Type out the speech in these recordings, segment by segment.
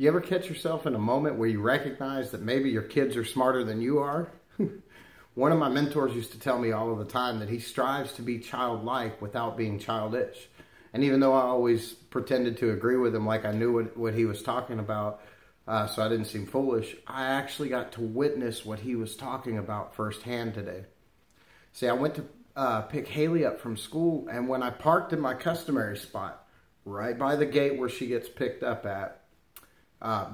You ever catch yourself in a moment where you recognize that maybe your kids are smarter than you are? One of my mentors used to tell me all of the time that he strives to be childlike without being childish. And even though I always pretended to agree with him like I knew what he was talking about, so I didn't seem foolish, I actually got to witness what he was talking about firsthand today. See, I went to pick Haley up from school, and when I parked in my customary spot, right by the gate where she gets picked up at,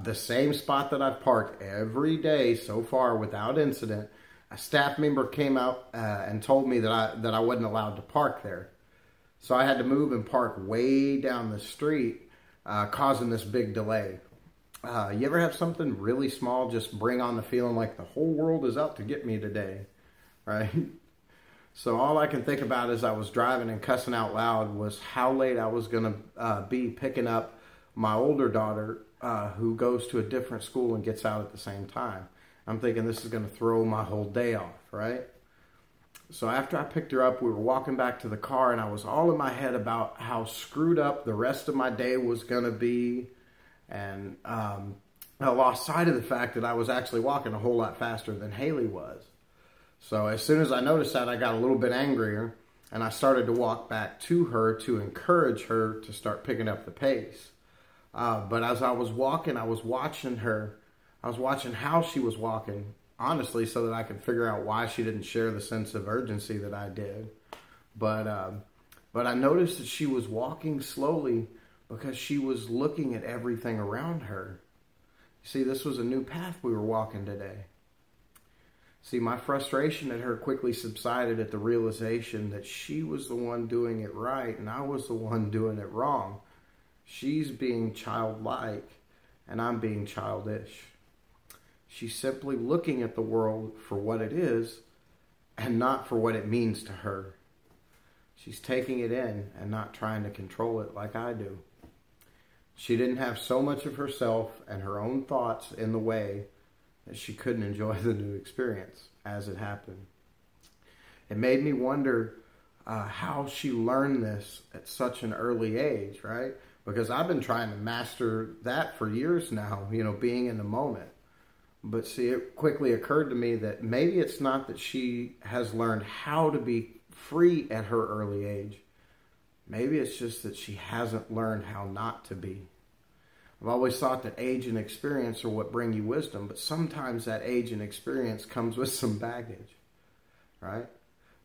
the same spot that I've parked every day so far without incident, a staff member came out and told me that I wasn't allowed to park there. So I had to move and park way down the street, causing this big delay. You ever have something really small just bring on the feeling like the whole world is out to get me today, right? So all I can think about as I was driving and cussing out loud was how late I was going to be picking up my older daughter who goes to a different school and gets out at the same time. I'm thinking this is going to throw my whole day off, right? So after I picked her up, we were walking back to the car, and I was all in my head about how screwed up the rest of my day was going to be. And I lost sight of the fact that I was actually walking a whole lot faster than Haley was. So as soon as I noticed that, I got a little bit angrier, and I started to walk back to her to encourage her to start picking up the pace. But as I was walking, I was watching her. I was watching how she was walking, honestly, so that I could figure out why she didn't share the sense of urgency that I did. But I noticed that she was walking slowly because she was looking at everything around her. See, this was a new path we were walking today. See, my frustration at her quickly subsided at the realization that she was the one doing it right and I was the one doing it wrong. She's being childlike and I'm being childish. She's simply looking at the world for what it is and not for what it means to her. She's taking it in and not trying to control it like I do. She didn't have so much of herself and her own thoughts in the way that she couldn't enjoy the new experience as it happened. It made me wonder how she learned this at such an early age, right? Because I've been trying to master that for years now, being in the moment. But see, it quickly occurred to me that maybe it's not that she has learned how to be free at her early age. Maybe it's just that she hasn't learned how not to be. I've always thought that age and experience are what bring you wisdom, but sometimes that age and experience comes with some baggage, right?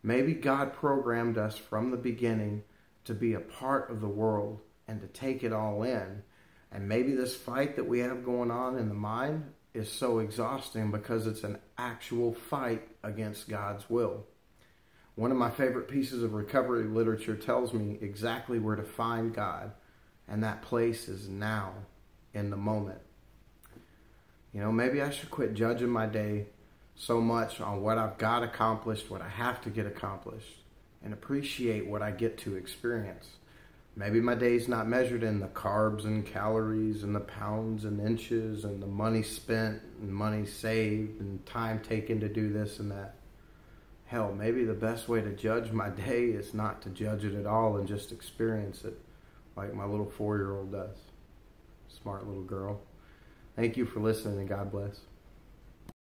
Maybe God programmed us from the beginning to be a part of the world and to take it all in. And maybe this fight that we have going on in the mind is so exhausting because it's an actual fight against God's will. One of my favorite pieces of recovery literature tells me exactly where to find God, and that place is now, in the moment. Maybe I should quit judging my day so much on what I've got accomplished, what I have to get accomplished, and appreciate what I get to experience. Maybe my day's not measured in the carbs and calories and the pounds and inches and the money spent and money saved and time taken to do this and that. Hell, maybe the best way to judge my day is not to judge it at all and just experience it like my little 4-year-old does. Smart little girl. Thank you for listening and God bless.